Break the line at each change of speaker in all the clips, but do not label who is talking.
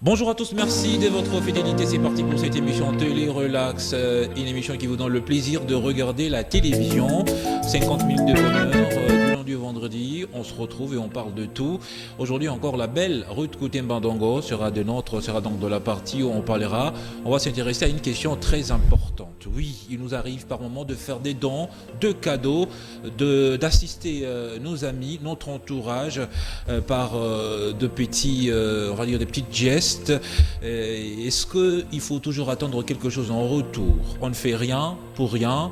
Bonjour à tous, merci de votre fidélité. C'est parti pour cette émission Télé Relax, une émission qui vous donne le plaisir de regarder la télévision. 50 minutes de bonheur, du lundi au vendredi. On se retrouve et on parle de tout. Aujourd'hui encore, la belle Ruth Koutemba-Ndongo sera donc de la partie où on va s'intéresser à une question très importante. Oui, il nous arrive par moment de faire des dons, de cadeaux, d'assister nos amis, notre entourage par de petits, on va dire des petites gestes. Est-ce qu'il faut toujours attendre quelque chose en retour? On ne fait rien pour rien,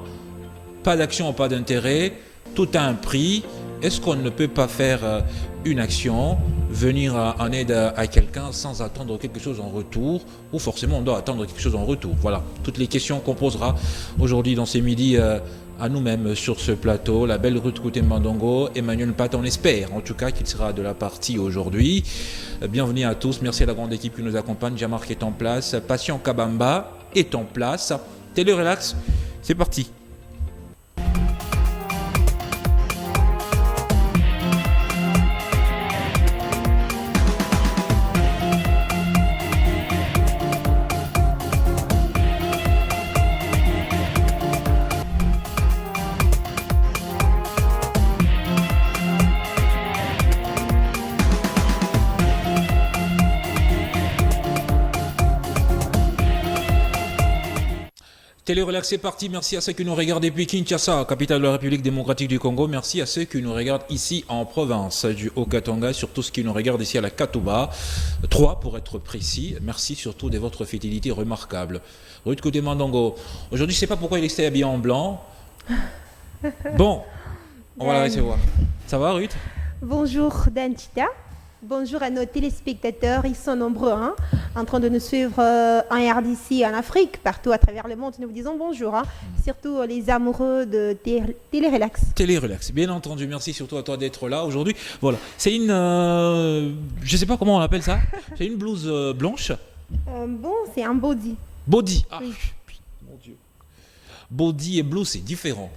pas d'action, pas d'intérêt, tout a un prix. Est-ce qu'on ne peut pas faire une action, venir en aide à quelqu'un sans attendre quelque chose en retour, ou forcément on doit attendre quelque chose en retour? Voilà, toutes les questions qu'on posera aujourd'hui dans ces midis à nous-mêmes sur ce plateau. La belle Ruth Koutemba-Ndongo, Emmanuel Mpata, on espère en tout cas qu'il sera de la partie aujourd'hui. Bienvenue à tous, merci à la grande équipe qui nous accompagne. Jamark est en place, Patient Kabamba est en place. Télé Relax, c'est parti. Télé Relax, c'est parti. Merci à ceux qui nous regardent depuis Kinshasa, capitale de la République démocratique du Congo. Merci à ceux qui nous regardent ici en province du Haut-Katanga, surtout ceux qui nous regardent ici à la Katouba, 3 pour être précis. Merci surtout de votre fidélité remarquable. Ruth Koutemba-Ndongo, aujourd'hui je ne sais pas pourquoi il est habillé en blanc. Bon, on va la recevoir. Ça va Ruth?
Bonjour Danchita. Bonjour à nos téléspectateurs, ils sont nombreux en train de nous suivre en RDC, en Afrique, partout à travers le monde. Nous vous disons bonjour, surtout les amoureux de Télé Relax.
Télé Relax, bien entendu, merci surtout à toi d'être là aujourd'hui. Voilà, c'est une, je ne sais pas comment on appelle ça, c'est une blouse blanche.
Bon, c'est un body.
Body, ah
Oui.
mon Dieu. Body et blouse, c'est différent.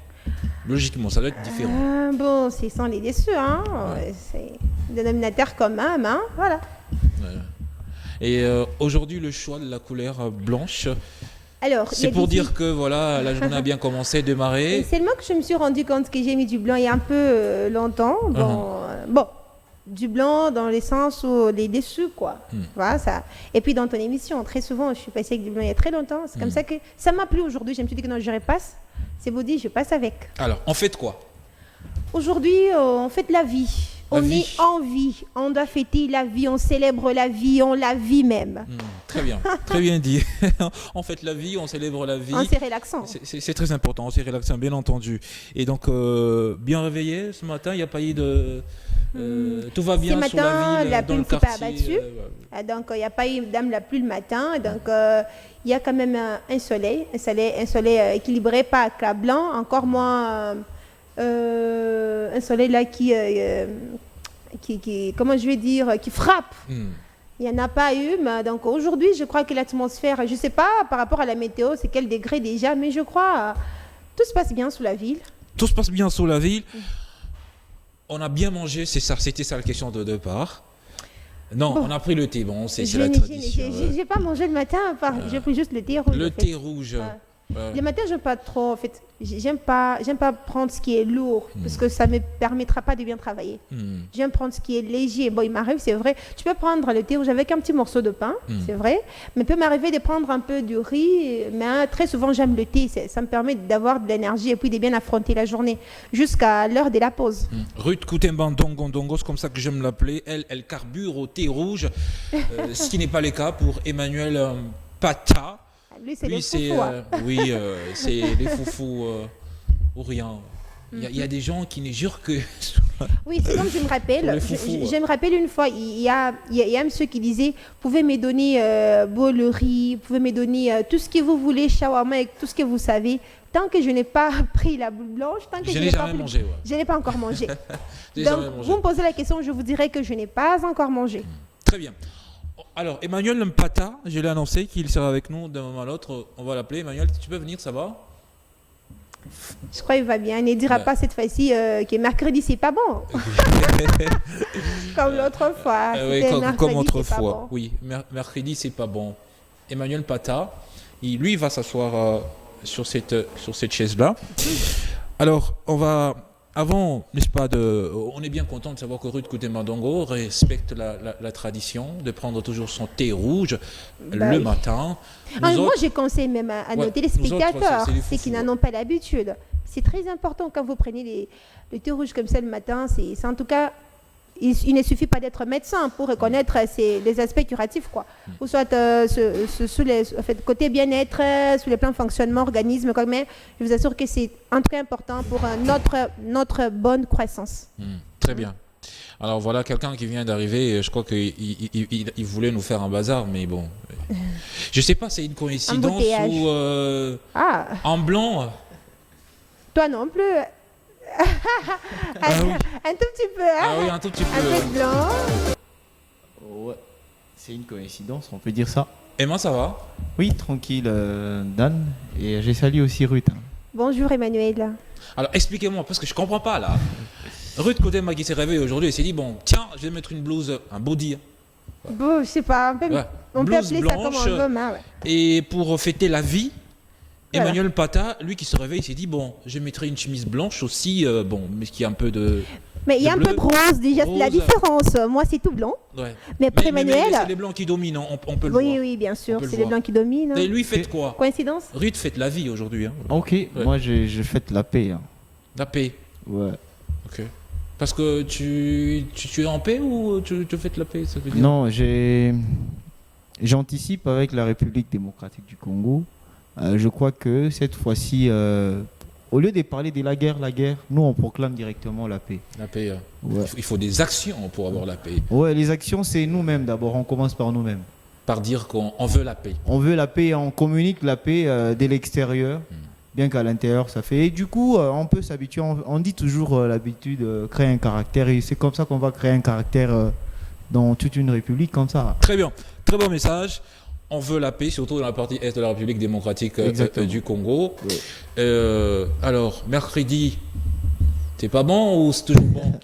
Logiquement, ça doit être différent.
Bon, c'est sans les déçus,
Ouais.
C'est un dénominateur commun, voilà.
Ouais. Et aujourd'hui, le choix de la couleur blanche,
Alors, il y
c'est
a
pour
des-
dire que voilà, la journée a bien commencé,
Et
démarré.
c'est seulement que je me suis rendu compte que j'ai mis du blanc il y a un peu longtemps. Bon, du blanc dans le sens où les déçus, quoi. Voilà, ça. Et puis dans ton émission, très souvent, je suis passée avec du blanc il y a très longtemps. C'est comme ça que ça m'a plu aujourd'hui. Je me suis dit que non, je repasse. C'est beau dit, je passe avec.
Alors, on fait quoi?
Aujourd'hui, on fête la vie.
La
On
vie.
est en vie. On doit fêter la vie. On célèbre la vie. On la vit même.
Très bien dit. On fête la vie, on célèbre la vie.
En se relaxant.
C'est très important, on s'est relaxé, bien entendu. Et donc, bien réveillé ce matin, il n'y a pas eu de... tout va bien
Ce
sur la
matin,
ville,
la
dans
pluie
le
ne s'est pas
quartier.
abattue. Donc, il n'y a pas eu dame la pluie le matin. Donc, il y a quand même un soleil équilibré, pas accablant, encore moins un soleil là qui, comment je vais dire, qui frappe. Il n'y en a pas eu, mais donc aujourd'hui, je crois que l'atmosphère, je ne sais pas par rapport à la météo, c'est quel degré déjà, mais je crois tout se passe bien sous la ville.
Tout se passe bien sur la ville. On a bien mangé, c'est ça, c'était ça la question de départ. Non,
Bon.
on a pris le thé, bon, c'est
Je
la tradition.
n'ai pas mangé le matin, j'ai pris juste le thé rouge.
Le
en fait.
thé rouge.
Le matin, j'aime pas trop. En fait, j'aime pas prendre ce qui est lourd parce que ça me permettra pas de bien travailler. J'aime prendre ce qui est léger. Bon, il m'arrive, c'est vrai. Tu peux prendre le thé rouge avec un petit morceau de pain, c'est vrai. Mais il peut m'arriver de prendre un peu de riz. Mais très souvent, j'aime le thé. Ça me permet d'avoir de l'énergie et puis de bien affronter la journée jusqu'à l'heure de la pause.
Ruth Koutemba-Ndongo, c'est comme ça que j'aime l'appeler. Elle carbure au thé rouge, ce qui n'est pas le cas pour Emmanuel Mpata.
Lui, c'est
Lui,
le
c'est
foufou.
oui, c'est les foufous ou rien. Il y a des gens qui ne jurent que
Oui, c'est comme je me
Pour
rappelle.
les foufous,
Je me rappelle une fois, il y a un monsieur qui disait, vous pouvez me donner le riz, vous pouvez me donner tout ce que vous voulez, shawarma, avec tout ce que vous savez. Tant que je n'ai pas pris la boule blanche, tant que
je
je
n'ai
n'ai pas
jamais
pris-
mangé. Ouais.
Je n'ai pas encore mangé.
J'ai
Donc,
jamais mangé.
vous me posez la question, je vous dirai que je n'ai pas encore mangé.
Très bien. Alors, Emmanuel Mpata, je l'ai annoncé qu'il sera avec nous d'un moment à l'autre. On va l'appeler. Emmanuel, tu peux venir, ça va?
Je crois qu'il va bien. Il ne dira pas cette fois-ci que mercredi, c'est pas bon. Comme l'autre fois.
Oui, comme autrefois. Bon. Oui, mercredi, c'est pas bon. Emmanuel Pata, lui, il va s'asseoir sur cette chaise-là. Alors, on va... Avant, n'est-ce pas, on est bien content de savoir que Ruth Koudé-Mandongo respecte la tradition de prendre toujours son thé rouge le matin.
Moi, je conseille même à nos téléspectateurs, ceux qui n'en ont pas l'habitude. C'est très important quand vous prenez le thé rouge comme ça le matin. C'est en tout cas, il ne suffit pas d'être médecin pour reconnaître les aspects curatifs, quoi. Ou soit sous les côté bien-être, sous les plans fonctionnement, organisme, mais je vous assure que c'est un truc important pour notre bonne croissance.
Très bien. Alors voilà quelqu'un qui vient d'arriver, je crois qu'il voulait nous faire un bazar, mais bon. Je sais pas, c'est une coïncidence ou en blanc.
Toi non plus. Un tout petit peu, hein?
Ah oui, un tout petit peu.
Un peu blanc.
Ouais, c'est une coïncidence, on peut dire ça.
Emma, ça va?
Oui, tranquille, Dan. Et j'ai salué aussi Ruth.
Bonjour Emmanuel.
Alors expliquez-moi, parce que je comprends pas là. Ruth Koudé-Mandongo qui s'est réveillée aujourd'hui et s'est dit, bon, tiens, je vais mettre une blouse, un body.
Bon, je sais pas, on peut appeler
blanche,
ça comme on veut, mais ouais.
Et pour fêter la vie, Emmanuel Pata, lui qui se réveille, il s'est dit, bon, je mettrai une chemise blanche aussi, mais qui a un peu de...
Mais il y a un peu de rose, déjà, c'est la différence. Moi, c'est tout blanc.
Ouais.
Mais pour Emmanuel...
c'est les blancs qui dominent, on peut le voir.
Oui, bien sûr, c'est les blancs qui dominent.
Et lui, fête quoi?
Coïncidence?
Ruth fête la vie aujourd'hui. Hein.
Ok, moi, je fête la paix. Hein.
La paix?
Ouais.
Ok. Parce que tu es en paix ou tu fêtes la paix, ça veut dire?
Non, j'anticipe avec la République démocratique du Congo. Je crois que cette fois-ci, au lieu de parler de la guerre, nous on proclame directement la paix.
La paix.
Ouais.
Il faut des actions pour avoir la paix.
Ouais, les actions c'est nous-mêmes d'abord, on commence par nous-mêmes.
Par dire qu'on veut la paix.
On veut la paix, on communique la paix de l'extérieur, bien qu'à l'intérieur ça fait. Et du coup, on peut s'habituer, on dit toujours l'habitude de créer un caractère et c'est comme ça qu'on va créer un caractère dans toute une république comme ça.
Très bien, très bon message. On veut la paix, surtout dans la partie est de la République démocratique du Congo. Oui. Alors, mercredi, c'est pas bon ou c'est toujours bon?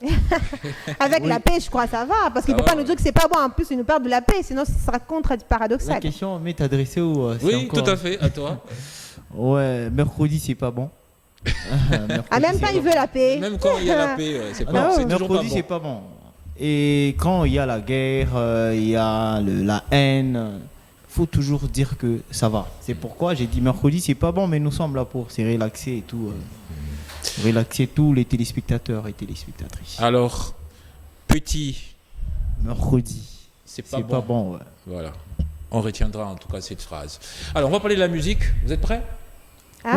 Avec la paix, je crois que ça va, parce qu'il ne peut pas nous dire que c'est pas bon. En plus, il nous parle de la paix, sinon ce sera contre-paradoxal.
La question m'est adressée où
oui, tout à fait, à toi.
Ouais, mercredi, c'est pas bon.
En même temps, il veut la paix.
Même quand il y a la paix, c'est pas bon.
Mercredi, c'est pas bon. Et quand il y a la guerre, il y a la haine... faut toujours dire que ça va. C'est pourquoi j'ai dit mercredi, c'est pas bon, mais nous sommes là pour se relaxer et tout. Relaxer tous les téléspectateurs et téléspectatrices.
Alors, petit.
Mercredi.
C'est pas
bon, ouais.
Voilà. On retiendra en tout cas cette phrase. Alors, on va parler de la musique. Vous êtes prêts?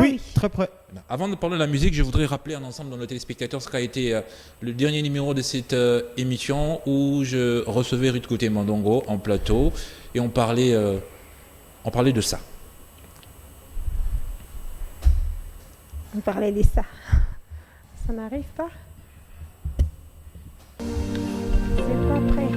Oui, très prêt.
Avant de parler de la musique, je voudrais rappeler un ensemble de nos téléspectateurs ce qu'a été le dernier numéro de cette émission où je recevais Ruth Koudé-Mandongo en plateau et on parlait de ça.
On parlait de ça. Ça n'arrive pas. C'est pas prêt.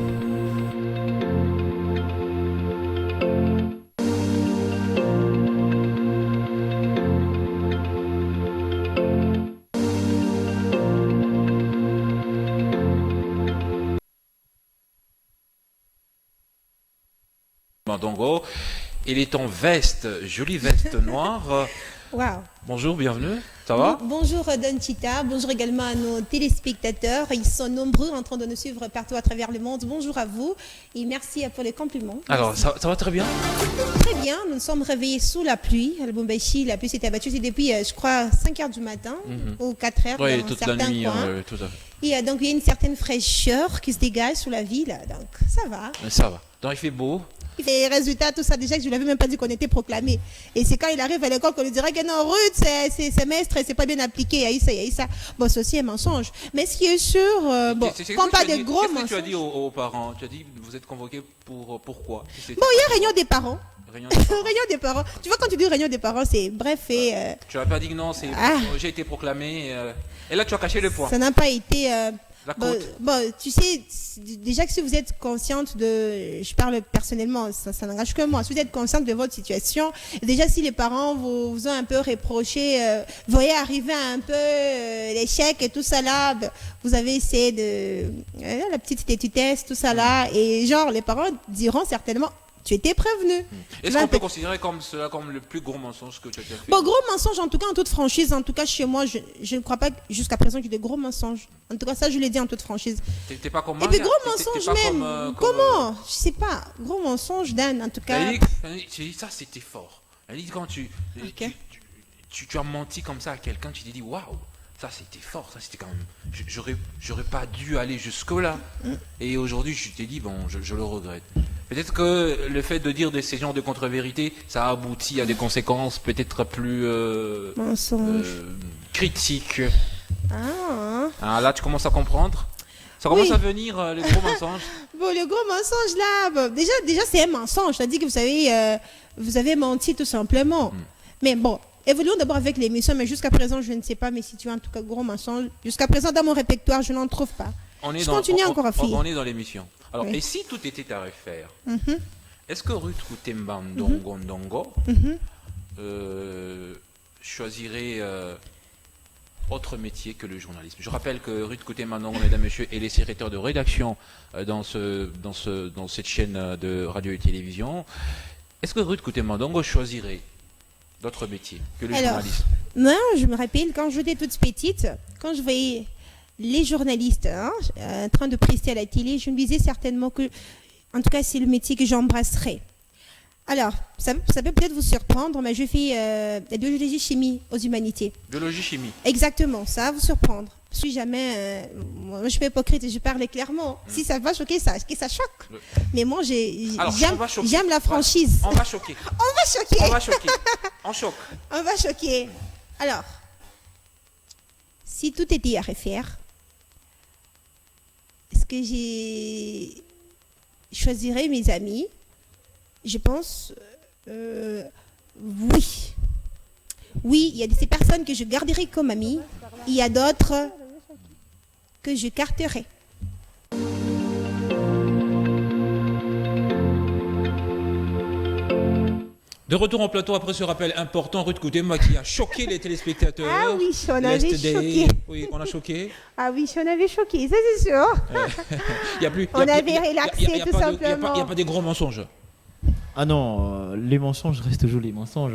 Mandongo, il est en veste, jolie veste noire.
Wow.
Bonjour, bienvenue. Ça va?
Bonjour Donchita, bonjour également à nos téléspectateurs. Ils sont nombreux en train de nous suivre partout à travers le monde. Bonjour à vous et merci pour les compliments.
Alors, ça va très bien?
Très bien, nous nous sommes réveillés sous la pluie. À Lubumbashi, la pluie s'est abattue depuis, je crois, 5 h du matin ou 4 h
oui,
dans
toute
certains
la nuit,
coins.
tout à fait.
Et donc, il y a une certaine fraîcheur qui se dégage sous la ville. Donc, ça va.
Ça va. Donc, il fait beau.
Et résultat, tout ça, déjà, je ne lui avais même pas dit qu'on était proclamé. Et c'est quand il arrive à l'école qu'on lui dirait que non, Ruth, c'est semestre, c'est pas bien appliqué, il y a eu ça. Bon, c'est aussi un mensonge. Mais ce qui est sûr, quand pas de gros mensonges.
Qu'est-ce que tu as dit aux parents? Tu as dit, vous êtes convoqués pourquoi?
Bon, il y a réunion des parents.
Réunion
des parents. Tu vois, quand tu dis réunion des parents, c'est bref et...
Tu n'as pas dit que non, j'ai été proclamé. Et là, tu as caché le point.
Ça n'a pas été... Tu sais, déjà que si vous êtes consciente de... Je parle personnellement, ça n'engage que moi. Si vous êtes consciente de votre situation, déjà si les parents vous ont un peu reproché, voyez arriver un peu l'échec et tout ça là, vous avez essayé de... la petite tétutesse, tout ça là, et genre les parents diront certainement... Tu étais prévenu.
Est-ce qu'on peut considérer cela comme le plus gros mensonge que tu as fait?
Bon, gros mensonge, en tout cas, en toute franchise. En tout cas, chez moi, je ne crois pas jusqu'à présent qu'il y ait de gros mensonges. En tout cas, ça, je l'ai dit en toute franchise.
T'es pas comme
Et puis, gros mensonge même. Comment Je sais pas. Gros mensonge, Dan, en tout cas.
Tu dit ça, c'était fort. Elle dit quand tu as menti comme ça à quelqu'un, tu t'es dit waouh. Ça c'était fort, ça c'était quand même. J'aurais pas dû aller jusque-là. Et aujourd'hui, je t'ai dit, bon, je le regrette. Peut-être que le fait de dire ces genres de contre-vérités, ça aboutit à des conséquences peut-être plus critiques. Là, tu commences à comprendre. Ça commence à venir, les gros mensonges.
Bon, le gros mensonge là, déjà c'est un mensonge. C'est-à-dire que vous avez menti tout simplement. Mais bon. Évoluons d'abord avec l'émission, mais jusqu'à présent, je ne sais pas me situer en tout cas gros mensonge. Jusqu'à présent, dans mon répertoire, je n'en trouve pas. Je continue encore à fuir.
On est dans l'émission. Alors, et si tout était à refaire, est-ce que Ruth Koutemba Ndongo choisirait autre métier que le journalisme? Je rappelle que Ruth Koutemba Ndongo, mesdames et messieurs, est les secrétaires de rédaction dans cette chaîne de radio et télévision. Est-ce que Ruth Koutemba Ndongo choisirait d'autres métiers que le journalisme?
Moi, je me rappelle quand j'étais toute petite, quand je voyais les journalistes en train de prester à la télé, je me disais certainement que, en tout cas, c'est le métier que j'embrasserais. Alors, ça peut peut-être vous surprendre, mais je fais la biologie-chimie aux humanités.
Biologie-chimie.
Exactement, ça va vous surprendre. Je suis jamais... moi, je suis pas hypocrite et je parle clairement. Si ça va choquer, ça choque. Mais moi, j'aime la franchise.
On va choquer. On choque.
On va choquer. Alors, si tout était à refaire, est-ce que j'ai choisirais mes amis? Je pense... oui. Oui, il y a ces personnes que je garderai comme amis. Il y a d'autres que je carterai.
De retour en plateau après ce rappel important, Ruth Koutemba qui a choqué les téléspectateurs.
Ah oui, on avait choqué.
Oui, on a choqué.
Ah oui, on avait choqué, ça c'est sûr.
On
avait relaxé tout simplement.
Il n'y a pas des gros mensonges.
Ah non, les mensonges restent toujours les mensonges.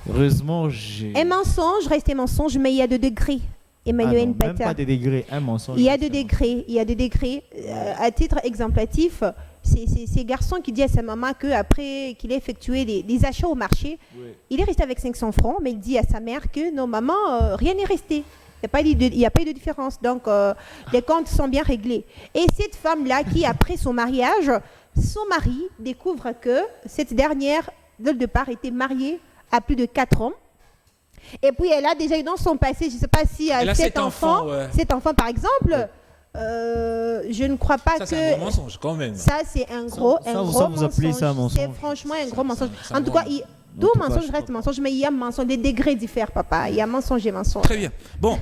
Heureusement, j'ai...
Un mensonge reste un mensonge, mais il y a 2 degrés. Emmanuel Mpata.
Même pas des degrés, un mensonge.
Il y a 2 degrés. À titre exemplatif, c'est garçon qui dit à sa maman qu'après qu'il ait effectué des achats au marché, il est resté avec 500 francs, mais il dit à sa mère que non, maman, rien n'est resté. Il n'y a pas eu de différence. Donc, les comptes sont bien réglés. Et cette femme-là, qui après son mariage, son mari découvre que cette dernière, dès le départ, était mariée à plus de 4 ans. Et puis, elle a déjà eu dans son passé, je ne sais pas si cet enfant, par exemple, je ne crois pas que...
Ça, c'est un gros mensonge, quand même.
Ça, c'est un gros mensonge.
Vous appelez ça un mensonge?
C'est franchement un gros mensonge. En tout cas, tout mensonge reste mensonge, mais il y a mensonge. Les degrés diffèrent, papa. Il y a mensonge et mensonge.
Très bien. Bon,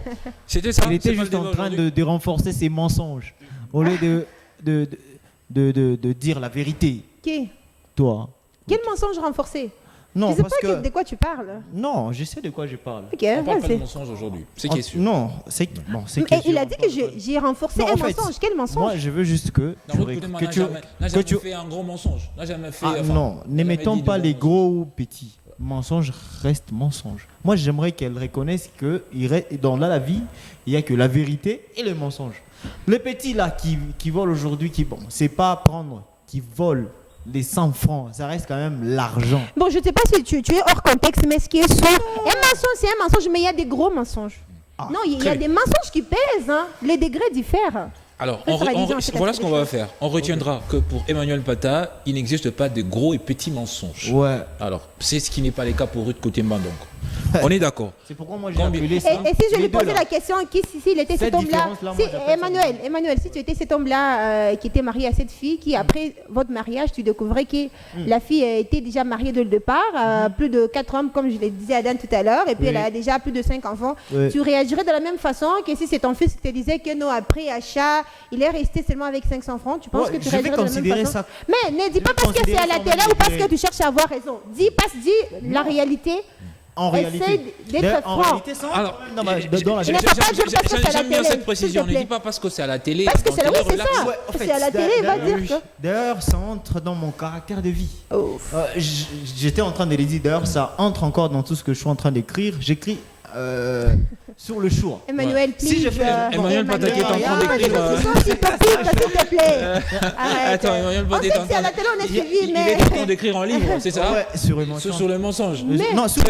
c'était ça.
Il était juste en train de renforcer ses mensonges. Au lieu de dire la vérité.
Qui?
Toi.
Quel mensonge renforcé?
Non,
je sais
parce
pas
que...
de quoi tu parles.
Non, je sais de quoi je parle.
Okay,
on parle pas de mensonge aujourd'hui. C'est qui est sûr.
Non, c'est
il a dit que j'ai renforcé un mensonge. Quel mensonge?
Moi, je veux juste que
tu n'a jamais fait un gros mensonge. N'a jamais fait.
Non, ne mettons pas les gros ou petits. Mensonge reste mensonge. Moi, j'aimerais qu'elle reconnaisse que dans la vie, il n'y a que la vérité et le mensonge. Les petits là qui volent aujourd'hui, c'est pas prendre, qui volent les 100 francs, ça reste quand même l'argent.
Bon, je ne sais pas si tu es hors contexte, mais ce qui est sûr, un mensonge, c'est un mensonge, mais il y a des gros mensonges. Non, il y a des mensonges qui pèsent, les degrés diffèrent.
Alors, voilà ce qu'on va faire. On retiendra que pour Emmanuel Mpata, il n'existe pas de gros et petits mensonges.
Ouais.
Alors, c'est ce qui n'est pas le cas pour Ruth Koutemba donc. On est d'accord.
C'est pourquoi moi j'ai appelé ça.
Et si je lui posais la question, s'il était cet homme-là, Emmanuel, si tu étais cet homme-là qui était marié à cette fille, qui après votre mariage, tu découvrais que la fille était déjà mariée dès le départ, plus de 4 hommes, comme je le disais à Dan tout à l'heure, et puis elle a déjà plus de 5 enfants, tu réagirais de la même façon que si c'est ton fils qui te disait que non, après achat, il est resté seulement avec 500 francs, tu penses que tu réagirais de la même façon? Mais ne dis pas parce que c'est à la télé ou parce que tu cherches à avoir raison. Dis la réalité.
En réalité,
d'être franc.
En réalité, sans
alors,
j'aime
bien cette précision. Ne dis pas parce que c'est à la télé.
Parce que c'est la c'est ça. C'est à la télé, il va dire que.
D'ailleurs, ça entre dans mon caractère de vie. J'étais en train de le dire. D'ailleurs, ça entre encore dans tout ce que je suis en train d'écrire. J'écris sur le choix.
Emmanuel, please.
Si je fais
Emmanuel Patak est en train d'écrire.
S'il te plaît.
Attends, Emmanuel Patak est en train.
À la télé, on est suivi,
mais. Il est en train d'écrire un livre, c'est ça?
Ouais, sur
le mensonge.
Non, sur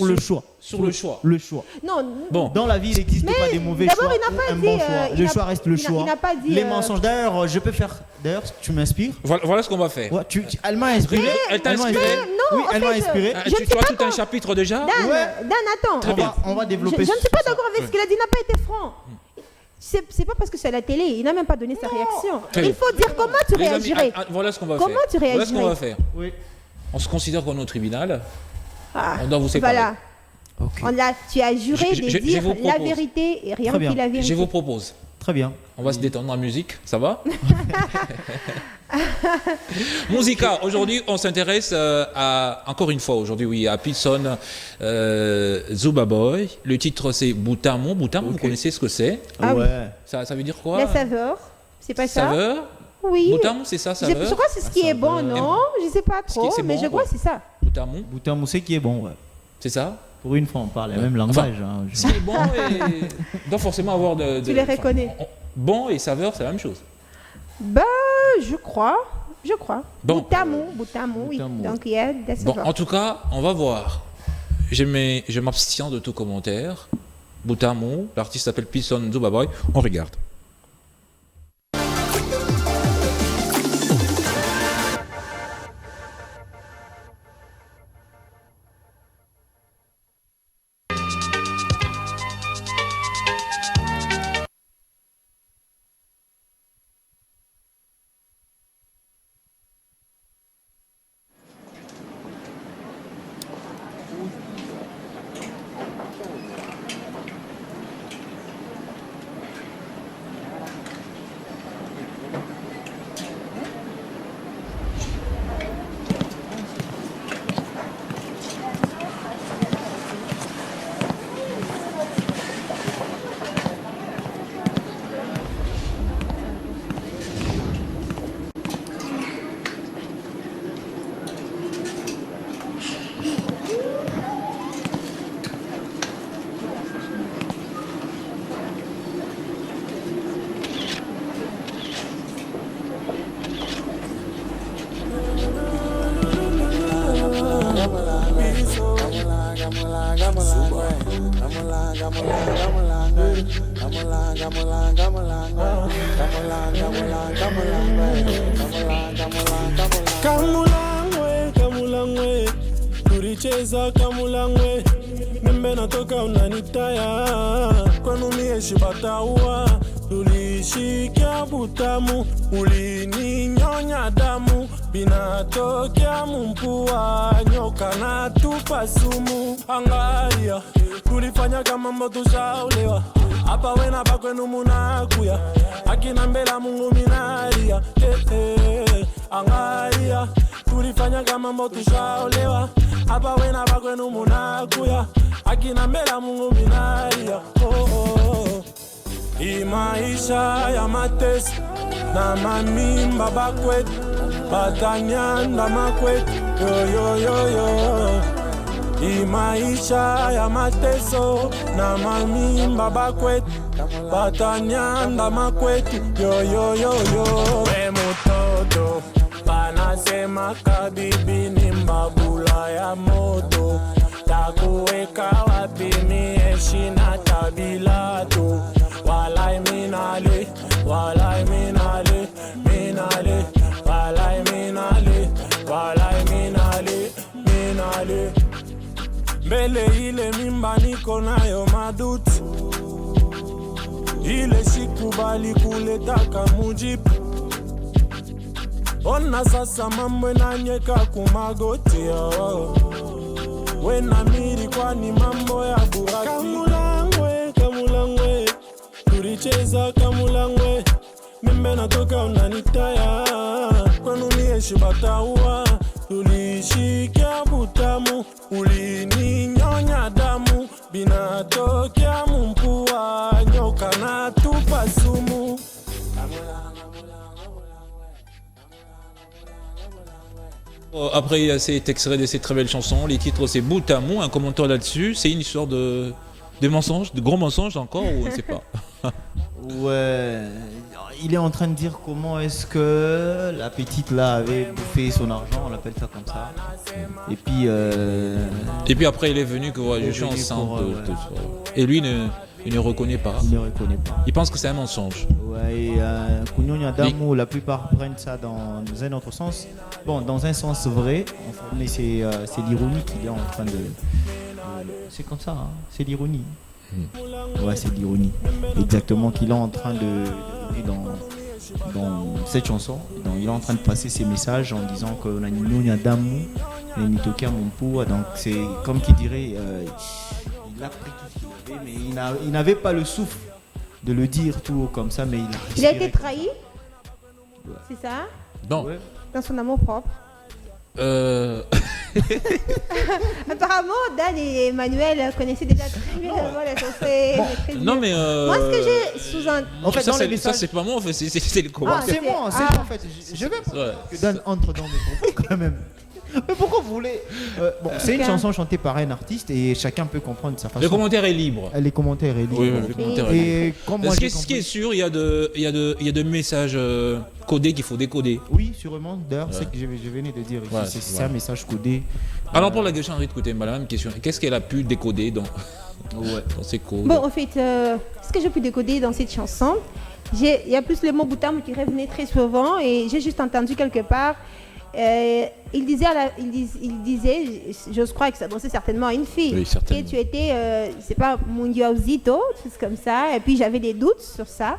le choix.
Sur le choix.
Le choix.
Non.
Bon. Dans la vie, il n'existe pas des mauvais choix.
D'abord, il n'a pas dit.
Bon choix. Le choix reste le choix.
Il n'a pas dit.
Les mensonges. D'ailleurs, je peux faire. D'ailleurs, tu m'inspires.
Voilà ce qu'on va faire.
Ouais, elle m'a inspiré.
Elle t'a inspiré?
Non, oui, elle m'a inspiré.
Tu as tout un chapitre déjà?
Dan, attends.
Très bien.
On va développer.
Je ne suis pas d'accord avec ce qu'il a dit. Il n'a pas été franc. C'est pas parce que c'est à la télé, il n'a même pas donné sa réaction. Il faut dire comment tu réagirais.
Voilà ce qu'on va faire.
Comment tu réagirais?
Voilà ce qu'on va faire.
Oui.
On se considère qu'on est au tribunal. On doit vous séparer.
Voilà.
Okay.
Tu as juré de dire la vérité et rien que la vérité.
Je vous propose.
Très bien.
On va se détendre en musique, ça va? Musica, aujourd'hui on s'intéresse encore une fois aujourd'hui, à Pilson Zubaboy. Le titre c'est Butamo. Butamo, vous connaissez ce que c'est?
Ah oui.
Ça veut dire quoi?
La saveur, c'est pas ça?
Saveur?
Oui.
Butamo, c'est ça, saveur?
Je crois que c'est ce qui est bon, non? Je sais pas trop, mais je crois que c'est ça.
Butamo?
Butamo, c'est qui est bon, ouais.
C'est ça?
Pour une fois, on parle le même langage.
Ce qui est bon doit forcément avoir
Tu les reconnais.
Bon et saveur, c'est la même chose.
Bah, je crois.
Bon.
Butamo, oui. Donc il y a des saveurs.
Bon, en tout cas, on va voir. Je m'abstiens de tout commentaire. Butamo, l'artiste s'appelle Pilson Zubaboy. On regarde.
Kamulangwe, turicheza kamulangwe, mimbe natoka unanitaya, kwanu mieshi bataua, tulishikia Butamu, ulininyonya damu, binatokea mumpua, nyoka na tupa sumu, angalia, tulifanya kama mbotu shaulewa, hapa wena bakwenu munakuya, akina mbela Mungu minaria, angalia, tulifanya kama mbotu shaolewa, hapa wena bakwenu munakuya, akina mbela Mungu minaria, Hii maisha ya mateso na mamimba bakwetu, batanyanda makwetu, yo. Hii maisha ya mateso na mamimba bakwetu, batanyanda makwetu, yo. We mutoto, panasema kabibi ni mbabula ya moto, takuweka wapi mieshi na tabilato, walai minale, walai minale, walai minale, walai minale, mbele ile mimba niko nayo maduti, ile sikubali kuletaka mujibu. Ona sasa mambo nanyeka kumagoti, wena miri kwani mambo ya buraki. Kamulangwe, turicheza kamulangwe, mimbe natoka unanitaya, kwenu mieshi bataua, tulishikia butamu, ulininyonya damu, binatokea mumpua, nyoka na tupa sumu.
Après cet extrait de cette très belle chanson, les titres c'est Boutamou, un commentaire là-dessus, c'est une histoire de mensonge, de gros mensonges encore ou on ne sait pas.
Ouais, il est en train de dire comment est-ce que la petite là avait bouffé son argent, on l'appelle ça comme ça. Et puis
après il est venu que je suis enceinte. Et lui il ne reconnaît pas.
Il ne reconnaît pas.
Il pense que c'est un mensonge.
Ouais, et Kunyonya Damu, la plupart prennent ça dans un autre sens. Bon, dans un sens vrai, mais c'est l'ironie qu'il est en train de... C'est comme ça, hein, c'est l'ironie. Ouais, c'est l'ironie. Exactement, qu'il est en train de dans cette chanson. Donc, il est en train de passer ses messages en disant que la Kunyonya Damu, et Nitoka Mumpu. Donc, c'est comme qu'il dirait, il a pris tout ce qu'il avait, mais il n'avait pas le souffle de le dire tout haut comme ça, mais
il a été trahi. Ouais. C'est ça?
Non.
Ouais.
Dans son amour propre. Apparemment, Dan et Emmanuel connaissaient déjà très bien la chanson.
Non, mais
moi, ce que j'ai sous-entendu.
En fait,
ça, c'est pas moi, en fait, c'est le comment.
C'est moi, c'est en fait. Je veux pas que Dan entre dans mes propos quand même. Mais pourquoi vous voulez c'est une chanson chantée par un artiste et chacun peut comprendre sa façon.
Le commentaire est libre.
Les commentaires est libre.
Oui, le commentaire est libre.
Comme moi,
ce qui est sûr, il y a de messages codés qu'il faut décoder.
Oui, sûrement. D'ailleurs, c'est que je venais de dire. Ouais, c'est un message codé.
Alors pour la question, Henri, écoutez, la même question. Qu'est-ce qu'elle a pu décoder dans ces codes?
Bon, en fait, ce que j'ai pu décoder dans cette chanson, il y a plus le mot Boutamou qui revenait très souvent et j'ai juste entendu quelque part. Il disait, je crois que ça dansait certainement à une fille.
Oui, certainement.
Et tu étais, c'est pas Mundiauzito, tout comme ça. Et puis j'avais des doutes sur ça.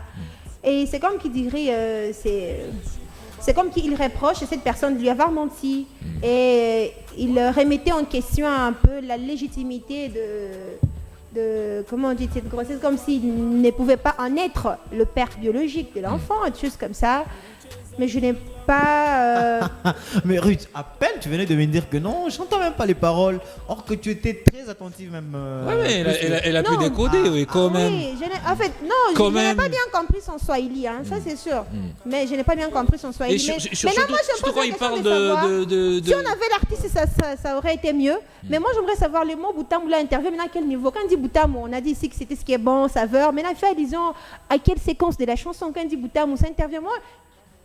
Et c'est comme qu'il dirait, c'est comme qu'il reproche à cette personne de lui avoir menti. Et il remettait en question un peu la légitimité de comment on dit, cette grossesse, comme s'il ne pouvait pas en être le père biologique de l'enfant, des choses comme ça. Mais je n'ai pas...
Mais Ruth, à peine tu venais de me dire que non, j'entends même pas les paroles, or que tu étais très attentive même.
Oui, elle a pu décoder, oui, quand même.
Oui, en fait, non, je n'ai pas bien compris son swahili, hein, ça c'est sûr. Mais je n'ai pas bien compris son swahili. Mais là, moi, je me pose la question de savoir, si on avait l'artiste, ça aurait été mieux. Mais moi, j'aimerais savoir le mot Boutamou, là, intervient maintenant à quel niveau? Quand on dit Boutamou, on a dit ici que c'était ce qui est bon, saveur. Mais là, disons, à quelle séquence de la chanson, quand on dit Boutamou, ça intervient? Moi,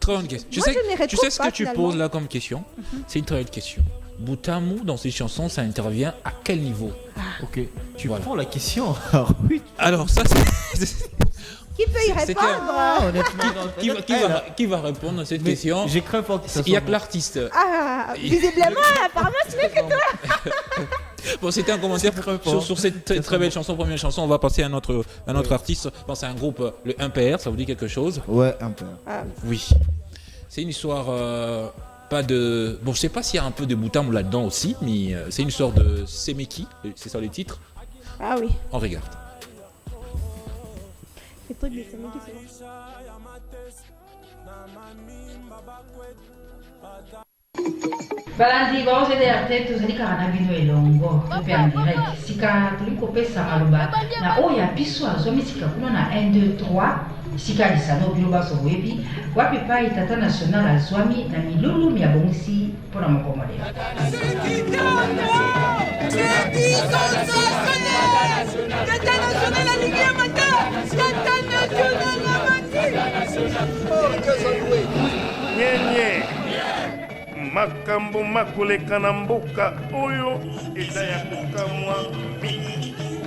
très bonne question. Tu sais ce que tu poses là comme question? C'est une très bonne question. Boutamou, dans ces chansons, ça intervient à quel niveau?
Ok. Tu prends la question. Oui.
Alors ça, c'est...
Qui peut y répondre?
Qui va répondre à cette question?
J'ai cru que
il n'y a que l'artiste.
Ah, visiblement, apparemment, c'est mieux que toi.
Bon, c'était un commentaire sur cette très belle chanson, première chanson. On va passer à un autre artiste. Bon, c'est un groupe, le 1PR, ça vous dit quelque chose?
Ouais, 1PR.
Oui. C'est une histoire, pas de... Bon, je sais pas s'il y a un peu de Boutamou là-dedans aussi, mais c'est une histoire de Semeki, c'est ça le titre?
Ah oui.
On regarde.
Les trucs de Semeki, c'est
balandi baozedera te tozali kaka na bino elongo tope en direct sika toli kopesa aloba na oyo ya biso azwami sika kuna na 1 2 3 sika lisano bino baso boyebi wapi pai tata national azwami na milulu ya bongisi mpona mokomole
makambo makoleka na mboka oyo eza ya kokamwa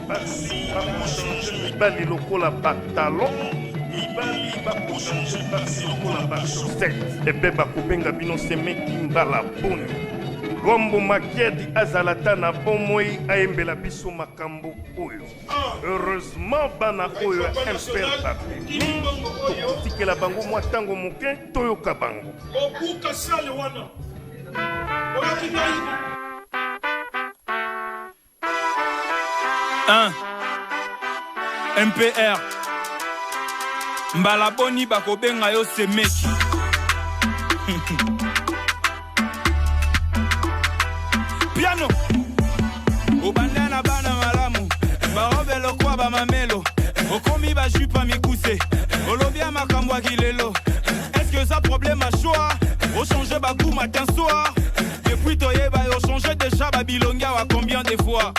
basi bakochange mibali lokola batalon mibali bakochange basi lokola bachaussette epe bakobenga bino semeki mbala boni Gombo Makiadi azalata na bomoi ayembela biso makambo oyo. Heureusement bana oyo impère papi. Tikela bango mwa tango moke toyoka bango.
Okuka sale wana. Oyaki ngai. MPR mbala boni bakobenga yo semeki. Piano obandana bana malamu barobelo kwa bamamelo okomi bajupa mikuse olobia makambo ya kilelo. Est-ce que ça problème à choix au changer bakou matin soir depuis toyeba yo changer déjà babilongia wa combien de fois.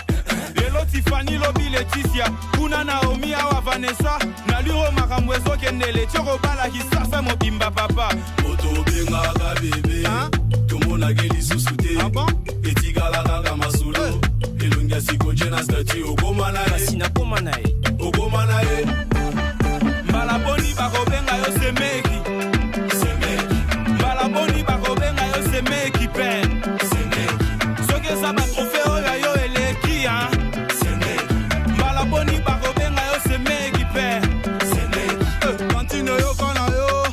Lelo Tiffany lobi Laetitia kuna Naomi awa Vanessa naluro makambo ezokendele tioko bala kisasa mobimba papa moto benga ka bébé tomona geli susute etigala kaka masolo elongia sikoje na statue okomana sina komana okomana mbala boni bakobenga yo semeki mbala boni bakobenga yo semeki pe soki eza batrofe oyo yo eleki mbala boni bakobenga yo semeki pe kantine yokana yo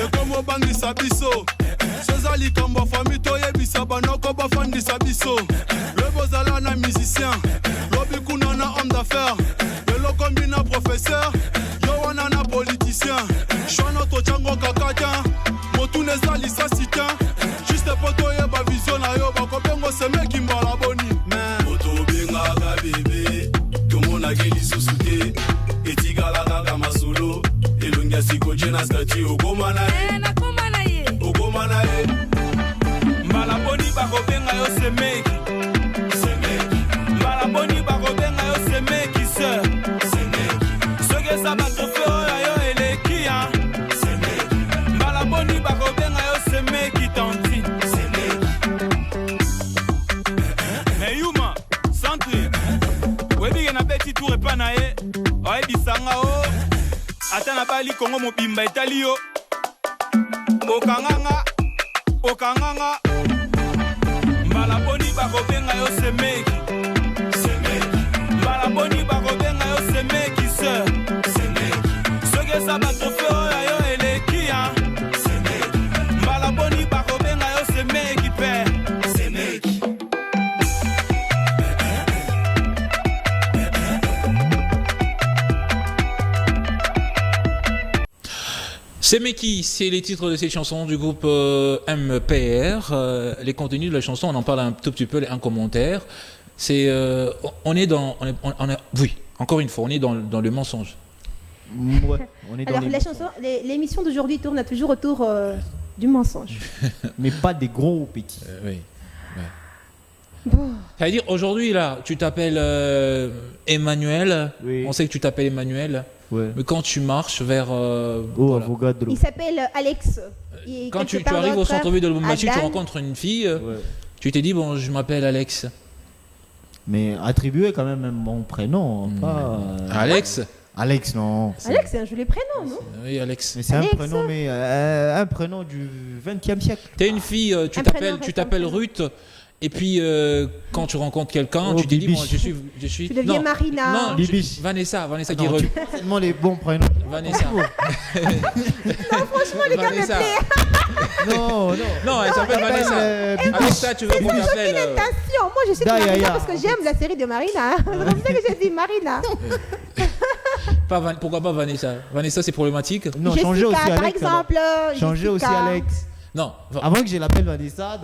ekomo bangisa biso soza likambo fami toyebisa banoko bafandisa biso lobozala na musicien lobi kuna na homme d'affaires lelo kombi na professeur yo wana na politicien shwana tochango kakatya motuna eza lisasi tya juste po toyeba vision na yo bakobengo semeki mbala boni otobengaka bebe tomonaki lisusu te etikala kaka masolo elongia sikoje na stati okomana ye okomana ye mbala boni bakobenga yo semeki mbala boni bakobenga yo semeki sir soki eza batrofe oyo yo eleki mbala boni bakobenga yo semeki tanti meyuma centre webike na beti tour epa na ye oyebisanga o ata na bali kongo mobimba etali yo okanganga mbala boni bakobenga yo semeki mbala boni bakobenga yo semeki sir soki eza batrofe oyo yo eleki mbala boni bakobenga yo semeki pe semeki.
Semeki, c'est les titres de cette chanson du groupe MPR. Les contenus de la chanson, on en parle un tout petit peu, un commentaire. C'est, oui, encore une fois, on est dans le mensonge.
Ouais, on est dans
alors, l'émission d'aujourd'hui tourne toujours autour du mensonge.
Mais pas des gros ou petits.
Oui.
Bon.
C'est-à-dire, aujourd'hui, là, tu t'appelles Emmanuel. Oui. On sait que tu t'appelles Emmanuel. Ouais. Mais quand tu marches vers... voilà.
Il s'appelle Alex.
Quand tu arrives au centre-ville de Lubumbashi, tu rencontres une fille, tu t'es dit, bon, je m'appelle Alex.
Mais attribuer quand même mon prénom, pas...
Alex
Alex, non.
Alex, c'est un joli prénom, non?
Oui, Alex.
Mais c'est un prénom, mais un prénom du XXe siècle.
T'es une fille, tu t'appelles Ruth. Et puis, quand tu rencontres quelqu'un, tu te dis, bon, je suis...
Tu deviens Marina.
Non, Vanessa qui
tu prends tellement les bons prénoms.
Vanessa.
Non, franchement, les gars me plaît.
Non, elle s'appelle Vanessa. Avec ça, tu veux qu'on t'appelle...
Moi, je suis Marina parce que j'aime la série de Marina. C'est pour ça que j'ai dit Marina.
Pourquoi pas Vanessa? Vanessa, c'est problématique.
Non, changer aussi Alex.
Par exemple.
Changer aussi Alex.
Non.
Avant que je l'appelle Vanessa,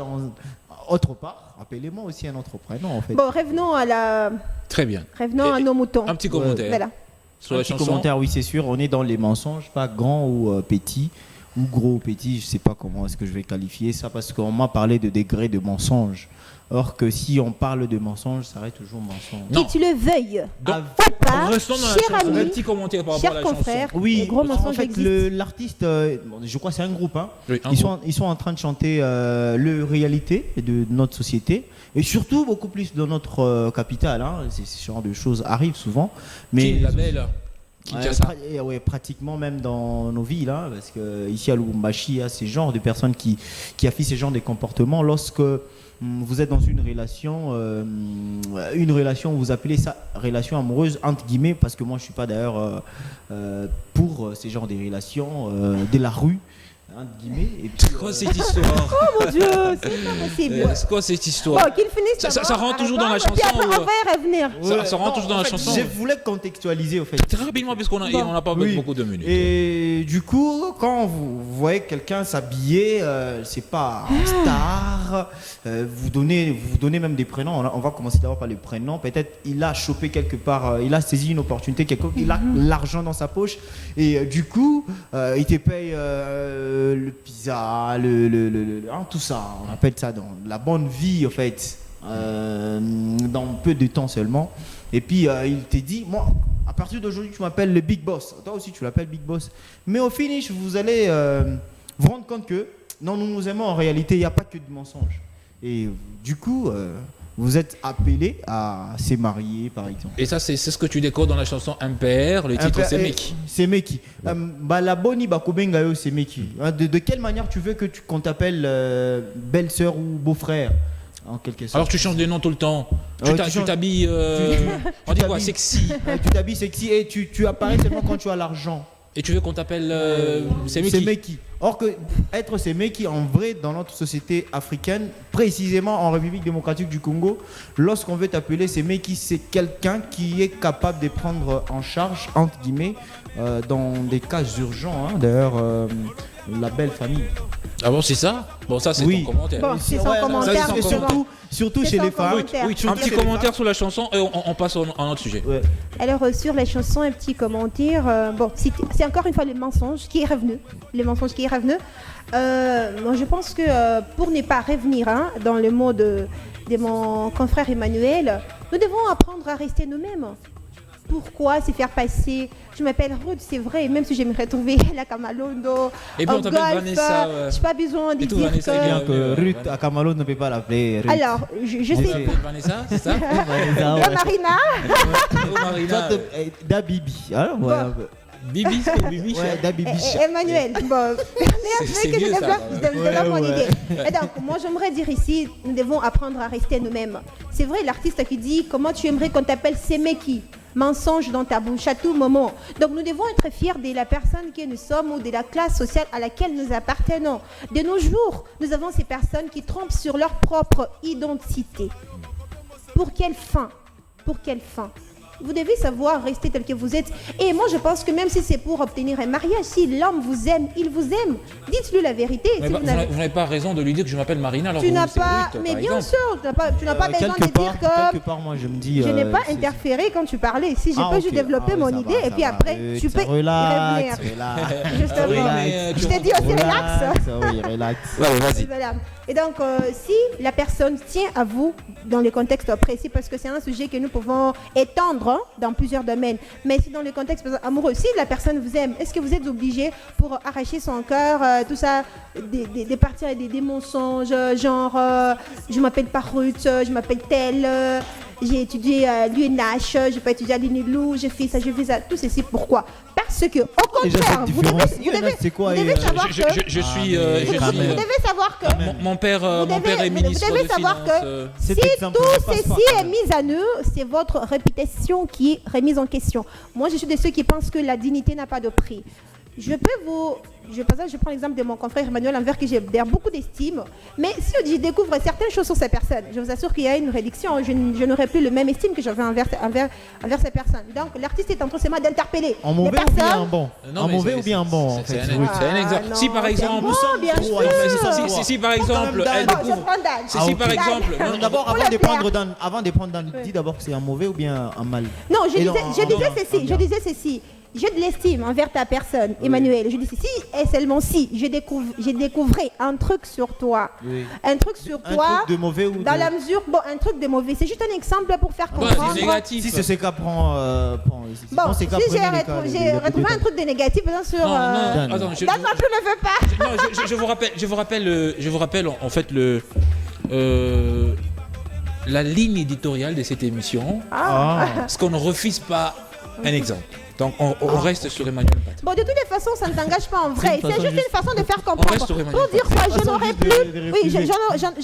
autre part, appelez-moi aussi un autre prénom en fait.
Bon, revenons à la...
Très bien.
Revenons à nos moutons.
Un petit commentaire.
Voilà.
Sur la chanson.
Commentaire, oui, c'est sûr. On est dans les mensonges, pas grand ou petit, ou gros ou petit. Je sais pas comment est-ce que je vais qualifier ça parce qu'on m'a parlé de degré de mensonge. Or que si on parle de mensonge, ça reste toujours mensonge.
Que tu le veuilles.
Donc,
papa,
restons dans
cher
la chanson.
ami,
Un petit commentaire par rapport à la
confrère,
chanson.
Oui,
gros mensonge
en fait, l'artiste, je crois que c'est un groupe. Hein. Oui, ils sont en train de chanter le réalité de notre société. Et surtout, beaucoup plus dans notre capitale. Hein. Ce genre de choses arrivent souvent. Mais
label
pratiquement même dans nos villes. Hein, parce qu'ici à Lubumbashi, il y a ces genres de personnes qui affichent ce genre de comportements lorsque vous êtes dans une relation vous appelez ça relation amoureuse entre guillemets, parce que moi je suis pas d'ailleurs pour ces genres de relations de la rue. Et puis,
c'est quoi cette histoire?
Oh mon Dieu, c'est pas possible.
C'est quoi cette histoire?
Bon, qu'il finisse
ça rentre toujours dans la chanson.
Puis après, on va y revenir.
Ça rentre toujours dans la chanson.
Je voulais contextualiser au fait.
Très rapidement, parce qu'on n'a pas beaucoup de minutes.
Et du coup, quand vous voyez quelqu'un s'habiller, c'est pas un star, vous donnez même des prénoms. On va commencer d'abord par les prénoms. Peut-être il a chopé quelque part, il a saisi une opportunité quelque part, il a l'argent dans sa poche. Et du coup, il te paye le pizza, tout ça. On appelle ça dans la bonne vie, en fait. Dans peu de temps seulement. Et puis il te dit, moi à partir d'aujourd'hui tu m'appelles le Big Boss, toi aussi tu l'appelles Big Boss, mais au finish vous allez vous rendre compte que non, nous nous aimons, en réalité il n'y a pas que de mensonges. Et du coup vous êtes appelé à se marier par exemple.
Et ça c'est ce que tu décodes dans la chanson Impair, le titre c'est Meki.
C'est Meki. La boni bakobenga yo c'est Meki. De quelle manière tu veux qu'on t'appelle belle-sœur ou beau-frère? En quelque sorte.
Alors tu changes de nom tout le temps. Tu t'habilles. On dit quoi? Sexy.
Tu t'habilles sexy et tu apparais seulement quand tu as l'argent.
Et tu veux qu'on t'appelle
Semeki. Or que être Semeki en vrai dans notre société africaine, précisément en République démocratique du Congo, lorsqu'on veut t'appeler Semeki, c'est quelqu'un qui est capable de prendre en charge entre guillemets dans des cas urgents. D'ailleurs, la belle famille.
Ah bon, c'est ça? Bon, ça c'est ton commentaire.
Bon, c'est son commentaire.
Surtout chez les femmes.
Oui, un petit commentaire sur la chanson et on passe à un autre sujet.
Ouais. Alors sur la chanson, un petit commentaire. Bon, c'est encore une fois le mensonge qui est revenu. Le mensonge qui est revenu. Moi, je pense que pour ne pas revenir dans le mot de mon confrère Emmanuel, nous devons apprendre à rester nous-mêmes. Pourquoi se faire passer? Je m'appelle Ruth, c'est vrai, même si j'aimerais trouver la Kamalondo.
Et puis on t'appelle Vanessa.
Je n'ai pas besoin de dire
Vanessa,
que Ruth à Kamalondo ne peut pas l'appeler Ruth.
Alors, je sais.
Vanessa, c'est ça?
Marina.
Marina.
Da Bibi. Alors,
Bibi, c'est Bibi.
Ouais, da Bibi.
Emmanuel, bon.
C'est mieux ça.
Je développe mon idée. Et donc, moi, j'aimerais dire ici, nous devons apprendre à rester nous-mêmes. C'est vrai, l'artiste qui dit, comment tu aimerais qu'on t'appelle Semeki? Mensonge dans ta bouche à tout moment. Donc nous devons être fiers de la personne que nous sommes ou de la classe sociale à laquelle nous appartenons. De nos jours, nous avons ces personnes qui trompent sur leur propre identité. Pour quelle fin? Pour quelle fin? Vous devez savoir rester tel que vous êtes. Et moi, je pense que même si c'est pour obtenir un mariage, si l'homme vous aime, il vous aime. Dites-lui la vérité.
Si vous n'avez pas raison de lui dire que je m'appelle Marina. Alors
tu n'as pas, mais bien sûr, tu n'as pas besoin de dire que.
Quelque part, moi, je me dis.
Je n'ai pas interféré quand tu parlais. Si je peux juste développer mon idée et puis après, tu peux y revenir. Justement, je t'ai dit aussi relax.
Oui, relax.
Vas-y.
Voilà. Et donc, si la personne tient à vous dans le contexte précis, parce que c'est un sujet que nous pouvons étendre dans plusieurs domaines, mais si dans le contexte amoureux, si la personne vous aime, est-ce que vous êtes obligé pour arracher son cœur, tout ça, de partir avec des mensonges, genre je m'appelle pas Ruth, je m'appelle telle, j'ai étudié à l'UNH, j'ai pas étudié à l'UNILOU, j'ai fait ça, tout ceci. Pourquoi? Parce que, au contraire, vous devez savoir que... Vous devez savoir que...
Mon père est ministre
Vous devez savoir que si tout ceci est mis à nu, c'est votre réputation qui est remise en question. Moi, je suis de ceux qui pensent que la dignité n'a pas de prix. Je prends l'exemple de mon confrère Emmanuel envers qui j'ai beaucoup d'estime, mais si je découvre certaines choses sur ces personnes, je vous assure qu'il y a une réduction, je n'aurai plus le même estime que j'avais envers ces personnes. Donc l'artiste est en train seulement d'interpeller
en mauvais ou bien en bon? En mauvais ou bien en bon?
C'est un exemple. Si par exemple, si par exemple, elle découvre, si par exemple,
d'abord avant de prendre dans, dis d'abord que c'est un mauvais ou bien un mal.
Non, je disais ceci. J'ai de l'estime envers ta personne, Emmanuel. Je dis si et seulement si j'ai découvert un truc sur toi. Oui. Un truc sur toi.
Un truc de mauvais ou
dans la mesure, un truc de mauvais. C'est juste un exemple pour faire comprendre.
C'est négatif.
Si c'est ce cas prend.
Si j'ai retrouvé un truc de négatif, bien sûr.
Non, attends,
je ne veux pas.
Non, je vous rappelle en fait la ligne éditoriale de cette émission. Parce qu'on ne refuse pas un exemple. Donc on reste sur Emmanuel Pata.
Bon, de toutes les façons, ça ne t'engage pas en vrai. C'est juste une façon de faire
On reste
comprendre.
sur Emmanuel
Pour dire
Pata.
quoi, je n'aurais plus. Oui,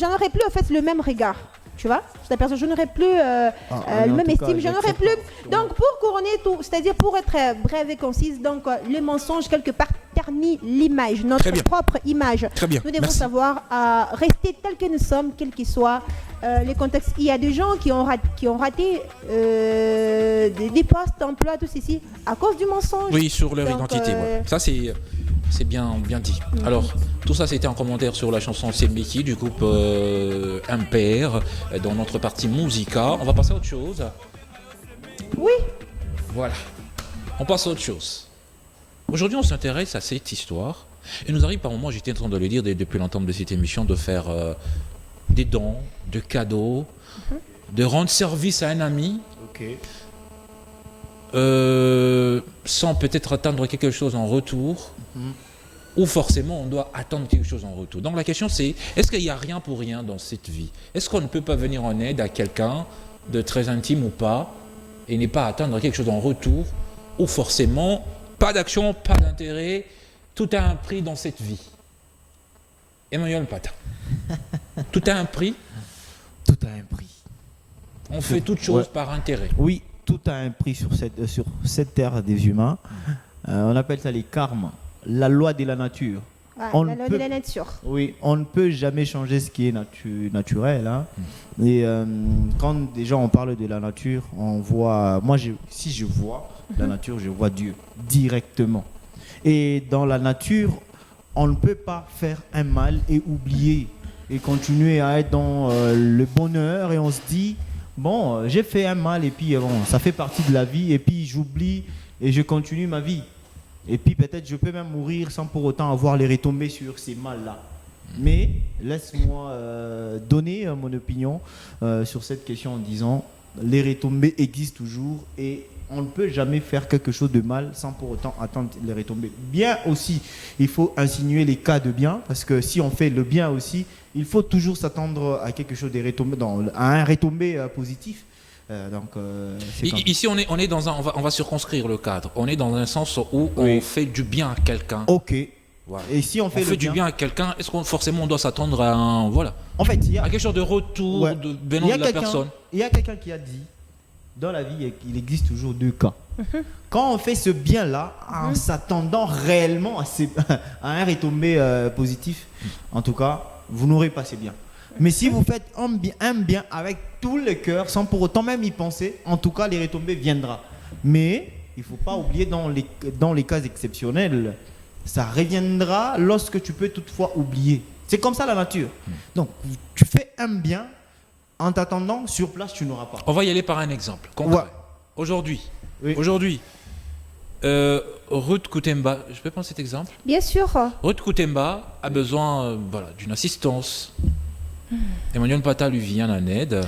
j'en aurais plus en fait le même regard. Tu vois, la personne, je n'aurais plus le même estime, je n'aurais plus. Donc, pour couronner tout, c'est-à-dire pour être brève et concise, donc le mensonge quelque part ternit l'image, notre propre image.
Très bien.
Nous devons
Merci.
savoir rester tel que nous sommes, quel qu'il soit les contextes. Il y a des gens qui ont raté des postes d'emploi, tout ceci, à cause du mensonge.
Oui, sur leur
Donc,
identité. Ouais. Ça, c'est bien dit. Alors, tout ça, c'était un commentaire sur la chanson Semeki du groupe Impair, dans notre partie Musica. On va passer à autre chose.
Oui.
Voilà. On passe à autre chose. Aujourd'hui, on s'intéresse à cette histoire. Et nous arrive par moments, j'étais en train de le dire depuis l'entame de cette émission, de faire des dons, de cadeaux, de rendre service à un ami.
Ok.
Sans peut-être attendre quelque chose en retour, ou forcément on doit attendre quelque chose en retour. Donc la question c'est, est-ce qu'il n'y a rien pour rien dans cette vie? Est-ce qu'on ne peut pas venir en aide à quelqu'un de très intime ou pas, et ne pas attendre quelque chose en retour, ou forcément pas d'action, pas d'intérêt, tout a un prix dans cette vie? Emmanuel Pata. Tout a un prix.
Tout a un prix.
On fait toute chose par intérêt.
Oui, tout a un prix sur cette terre des humains. On appelle ça les karmas, la loi de la nature.
Ouais, la loi de la nature.
Oui, on ne peut jamais changer ce qui est naturel. Hein. Et quand déjà on parle de la nature, on voit. Moi, si je vois la nature, je vois Dieu directement. Et dans la nature, on ne peut pas faire un mal et oublier et continuer à être dans le bonheur, et on se dit bon, j'ai fait un mal et puis bon, ça fait partie de la vie, et puis j'oublie et je continue ma vie. Et puis peut-être je peux même mourir sans pour autant avoir les retombées sur ces mal-là. Mais laisse-moi donner mon opinion sur cette question en disant les retombées existent toujours, et on ne peut jamais faire quelque chose de mal sans pour autant attendre les retombées. Bien aussi, il faut insinuer les cas de bien, parce que si on fait le bien aussi, il faut toujours s'attendre à quelque chose de retombé, à un retombé positif.
Ici, on est dans on va circonscrire le cadre. On est dans un sens où on fait du bien à quelqu'un.
Ok.
Voilà.
Et si on fait
du bien à quelqu'un, est-ce qu'on forcément on doit s'attendre à un,
en fait, à
quelque chose de retour venant de la personne? Il
y a quelqu'un qui a dit dans la vie il existe toujours deux cas. Quand on fait ce bien-là en s'attendant réellement à un retombé positif, en tout cas, vous n'aurez pas ces biens. Mais si vous faites un bien avec tout le cœur, sans pour autant même y penser, en tout cas, les retombées viendront. Mais il ne faut pas oublier, dans les cas exceptionnels, ça reviendra lorsque tu peux toutefois oublier. C'est comme ça la nature. Donc, tu fais un bien, en t'attendant, sur place, tu n'auras pas.
On va y aller par un exemple concret. Aujourd'hui, Ruth Koutemba, je peux prendre cet exemple?
Bien sûr.
Ruth Koutemba a besoin d'une assistance. Emmanuel Pata lui vient en aide.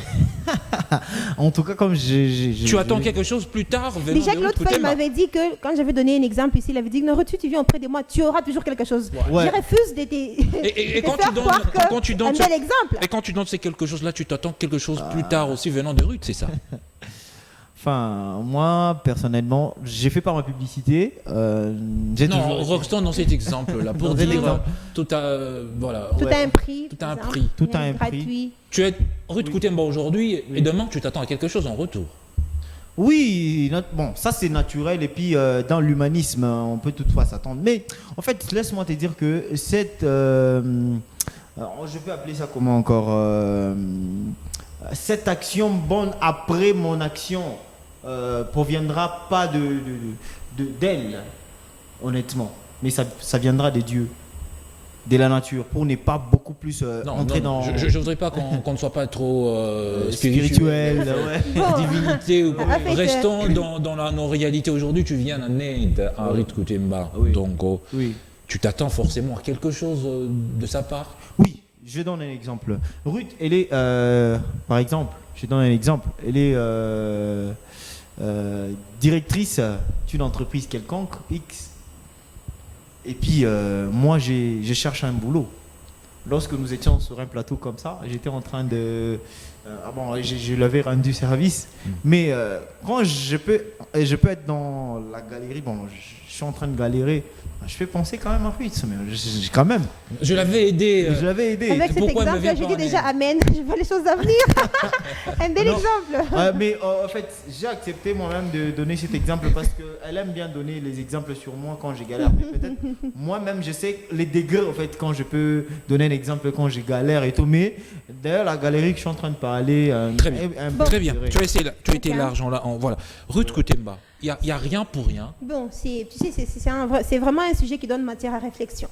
En tout cas, comme
tu attends quelque chose plus tard.
Déjà que l'autre fois, il m'avait dit que, quand j'avais donné un exemple ici, il avait dit que non, tu viens auprès de moi, tu auras toujours quelque chose. Ouais. Je refuse de
quand tu donnes
un bel exemple.
Et quand tu donnes ces quelque chose-là, tu t'attends quelque chose plus tard aussi venant de Ruth, c'est ça?
Enfin, moi, personnellement, j'ai fait par ma publicité.
Restons dans cet exemple-là pour dire tout a un prix.
Tout a un prix. Tout a un prix.
Tu es Ruth Koutemba aujourd'hui, et demain, tu t'attends à quelque chose en retour.
Oui, bon, ça c'est naturel, et puis dans l'humanisme, on peut toutefois s'attendre. Mais en fait, laisse-moi te dire que cette... je peux appeler ça comment encore cette action bonne après mon action proviendra pas d'elle, honnêtement, mais ça viendra des dieux, de la nature, pour ne pas beaucoup plus entrer dans...
Je ne voudrais pas qu'on ne soit pas trop
spirituel,
divinité. Restons dans nos réalités. Aujourd'hui, tu viens en aide à Ruth Koutemba. Donc, tu t'attends forcément à quelque chose de sa part.
Oui, je donne un exemple. Ruth, elle est, par exemple, elle est directrice d'une entreprise quelconque, X. Et puis, moi, je cherche un boulot. lorsque nous étions sur un plateau comme ça, j'étais en train de... je lui avais rendu service, mais quand je peux être dans la galerie, je suis en train de galérer, je fais penser quand même à Ruiz, mais quand même.
Je l'avais aidé.
Avec cet exemple, je dis déjà amen, je vois les choses à venir. Un bel exemple.
Mais en fait, j'ai accepté moi-même de donner cet exemple parce qu'elle aime bien donner les exemples sur moi quand je galère. Peut-être moi-même, je sais les degrés en fait quand je peux donner un exemple quand je galère et tout. Mais d'ailleurs, la galerie que je suis en train de parler.
Très bien. Très bien. Tu as été l'argent là. Voilà. Ruth Koutemba. Il n'y a rien pour rien.
Bon, c'est vraiment un sujet qui donne matière à réflexion.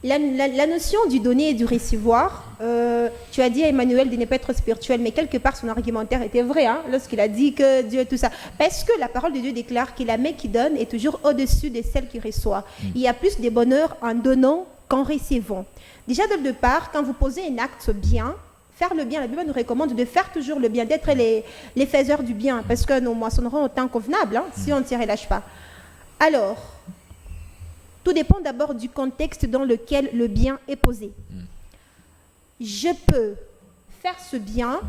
La notion du donner et du recevoir, tu as dit à Emmanuel de ne pas être spirituel, mais quelque part son argumentaire était vrai lorsqu'il a dit que Dieu et tout ça. Parce que la parole de Dieu déclare que la main qui donne est toujours au-dessus de celle qui reçoit. Il y a plus de bonheur en donnant qu'en recevant. Déjà dès le départ, quand vous posez un acte bien, faire le bien, la Bible nous recommande de faire toujours le bien, d'être les faiseurs du bien, parce que nous moissonnerons au temps convenable si on ne s'y relâche pas. Alors, tout dépend d'abord du contexte dans lequel le bien est posé. Je peux faire ce bien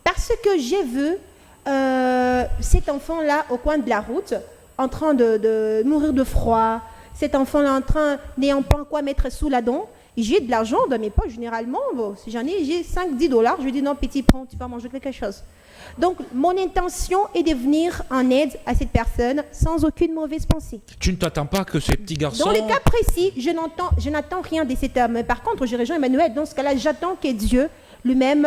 parce que j'ai vu cet enfant-là au coin de la route en train de mourir de froid, cet enfant-là n'ayant pas quoi mettre sous la dent. J'ai de l'argent dans mes poches, généralement. Si j'en ai, j'ai 5-10 $. Je lui dis non, petit, prends, tu vas manger quelque chose. Donc, mon intention est de venir en aide à cette personne sans aucune mauvaise pensée.
Tu ne t'attends pas que ces petits garçons...
Dans le cas précis, je n'attends rien de cet homme. Par contre, je rejoins Emmanuel. Dans ce cas-là, j'attends que Dieu lui-même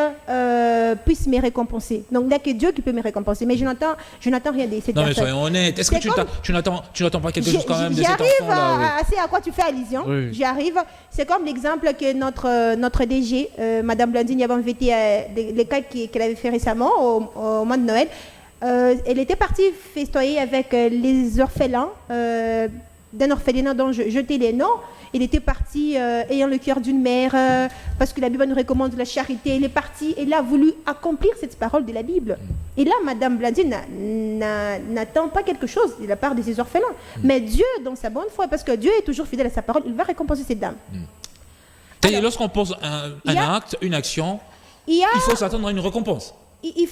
puisse me récompenser. Donc, il n'y a que Dieu qui peut me récompenser. Mais je n'attends rien de cette personne.
Non, mais soyons honnêtes. Est-ce que tu n'attends pas quelque chose quand même de cet
enfant-là?
J'arrive
assez à quoi tu fais allusion.
Oui.
J'y arrive. C'est comme l'exemple que notre DG, Madame Blandine, avait invité les cas qu'elle avait fait récemment au mois de Noël. Elle était partie festoyer avec les orphelins d'un orphelinat dont je tais les noms. Il était parti ayant le cœur d'une mère, parce que la Bible nous recommande la charité. Il est parti et il a voulu accomplir cette parole de la Bible. Et là, Madame Blandine n'attend pas quelque chose de la part de ses orphelins. Mais Dieu, dans sa bonne foi, parce que Dieu est toujours fidèle à sa parole, il va récompenser cette dame.
Lorsqu'on pose un acte, une action, il faut s'attendre à une récompense.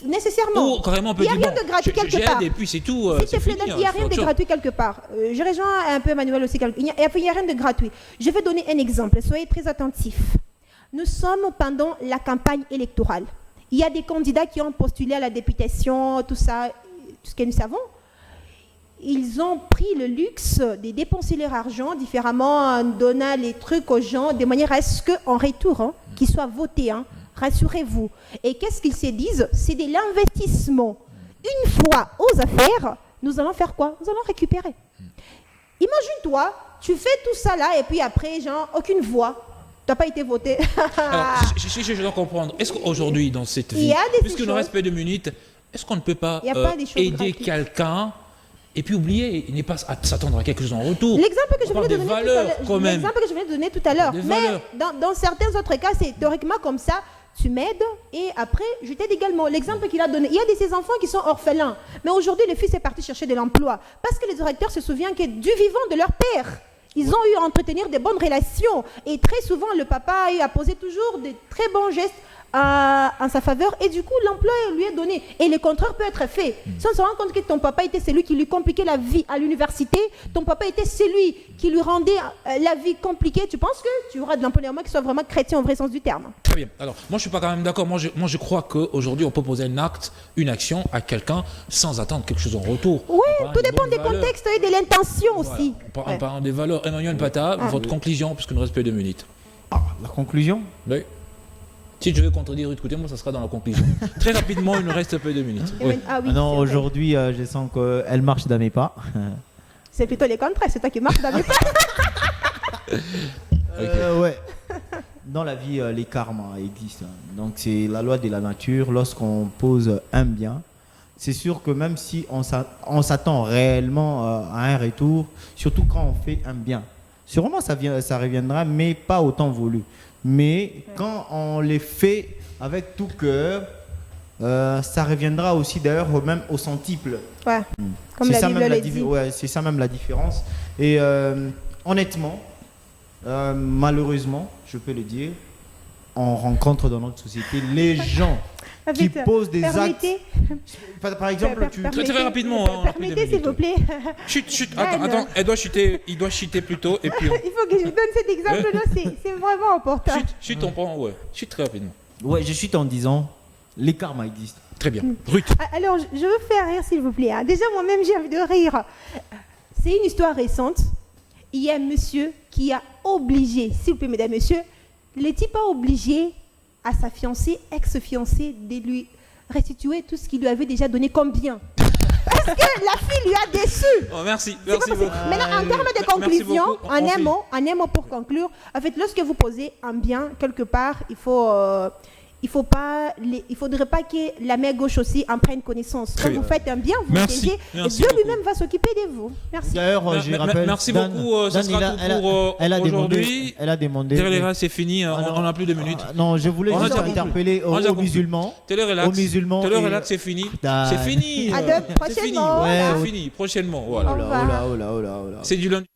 Nécessairement.
Ou carrément, on peut
il n'y a rien de gratuit quelque part.
Et puis c'est tout.
Il n'y a rien de gratuit quelque part. Je rejoins un peu Emmanuel aussi. Il n'y a rien de gratuit. Je vais donner un exemple. Soyez très attentifs. Nous sommes pendant la campagne électorale. Il y a des candidats qui ont postulé à la députation, tout ça, tout ce que nous savons. Ils ont pris le luxe de dépenser leur argent différemment en donnant les trucs aux gens de manière à ce qu'en retour, qu'ils soient votés. Rassurez-vous. Et qu'est-ce qu'ils se disent? C'est de l'investissement. Une fois aux affaires, nous allons faire quoi? Nous allons récupérer. Imagine-toi, tu fais tout ça là et puis après, aucune voix. Tu n'as pas été voté.
Alors, je dois comprendre. Est-ce qu'aujourd'hui, dans cette vie, puisque nous reste peu de minutes, est-ce qu'on ne peut pas aider quelqu'un et puis oublier, il n'est pas à s'attendre à quelque chose en retour?
L'exemple que je venais de donner tout à l'heure. Mais dans certains autres cas, c'est théoriquement comme ça. Tu m'aides et après, je t'aide également. L'exemple qu'il a donné, il y a de ces enfants qui sont orphelins. Mais aujourd'hui, le fils est parti chercher de l'emploi. Parce que les directeurs se souviennent que du vivant de leur père, ils ont eu à entretenir de bonnes relations. Et très souvent, le papa a eu à poser toujours de très bons gestes en sa faveur. Et du coup, l'emploi lui est donné. Et le contraire peut être fait. Si on se rend compte que ton papa était celui qui lui compliquait la vie à l'université, ton papa était celui qui lui rendait la vie compliquée, tu penses que tu auras de l'employement qui soit vraiment chrétien au vrai sens du terme?
Très bien. Alors, moi, je ne suis pas quand même d'accord. Moi, je crois qu'aujourd'hui, on peut poser un acte, une action à quelqu'un sans attendre quelque chose en retour.
Oui, tout dépend des contextes et de l'intention aussi.
En parlant des valeurs, Emmanuel Pata, votre conclusion, puisque nous reste peu de minutes.
La conclusion?
Oui. Si je veux contredire Ruth Koutemba, ça sera dans la conclusion. Très rapidement, il nous reste peu de minutes.
Oui.
Non, aujourd'hui, je sens qu'elle marche dans mes pas.
C'est plutôt le contraire, c'est toi qui marches dans mes pas.
Ouais. Dans la vie, les karmas existent. Donc, c'est la loi de la nature. Lorsqu'on pose un bien, c'est sûr que même si on s'attend réellement à un retour, surtout quand on fait un bien, sûrement ça reviendra, mais pas autant voulu. Mais quand on les fait avec tout cœur, ça reviendra aussi d'ailleurs même au centuple.
Ouais, comme la Bible le dit.
Ouais, c'est ça même la différence. Et honnêtement, malheureusement, je peux le dire, on rencontre dans notre société les gens qui posent des actes. Par exemple,
Très rapidement.
Permettez, s'il vous plaît.
Chut, attends, il doit chuter plutôt. Et puis
il faut que je donne cet exemple-là, c'est vraiment important.
Chut, on prend, ouais. Chut très rapidement.
Ouais, je chute en disant, les karma existent.
Très bien. Ruth.
Alors, je veux faire rire, s'il vous plaît. Déjà, moi-même, j'ai envie de rire. C'est une histoire récente. Il y a un monsieur qui a obligé, s'il vous plaît, mesdames, messieurs, le type a obligé à sa fiancée, ex-fiancée, de lui restituer tout ce qu'il lui avait déjà donné comme bien. Parce que la fille lui a déçu.
Oh, merci beaucoup.
Maintenant, en termes de conclusion, en un mot pour conclure, en fait, lorsque vous posez un bien quelque part, il faudrait pas que la main gauche aussi en prenne connaissance. Quand vous faites un bien, vous
merci.
Et Dieu lui-même va s'occuper de vous. Merci.
D'ailleurs, je rappelle.
Merci beaucoup. Ça sera tout pour aujourd'hui.
Elle a demandé.
Télé-Relax, c'est fini. On n'a plus de minutes.
Non, je voulais juste interpeller aux musulmans.
Télé-Relax, c'est fini. C'est fini.
Prochainement.
C'est fini. Prochainement. Voilà.
Oh là.
C'est du lundi.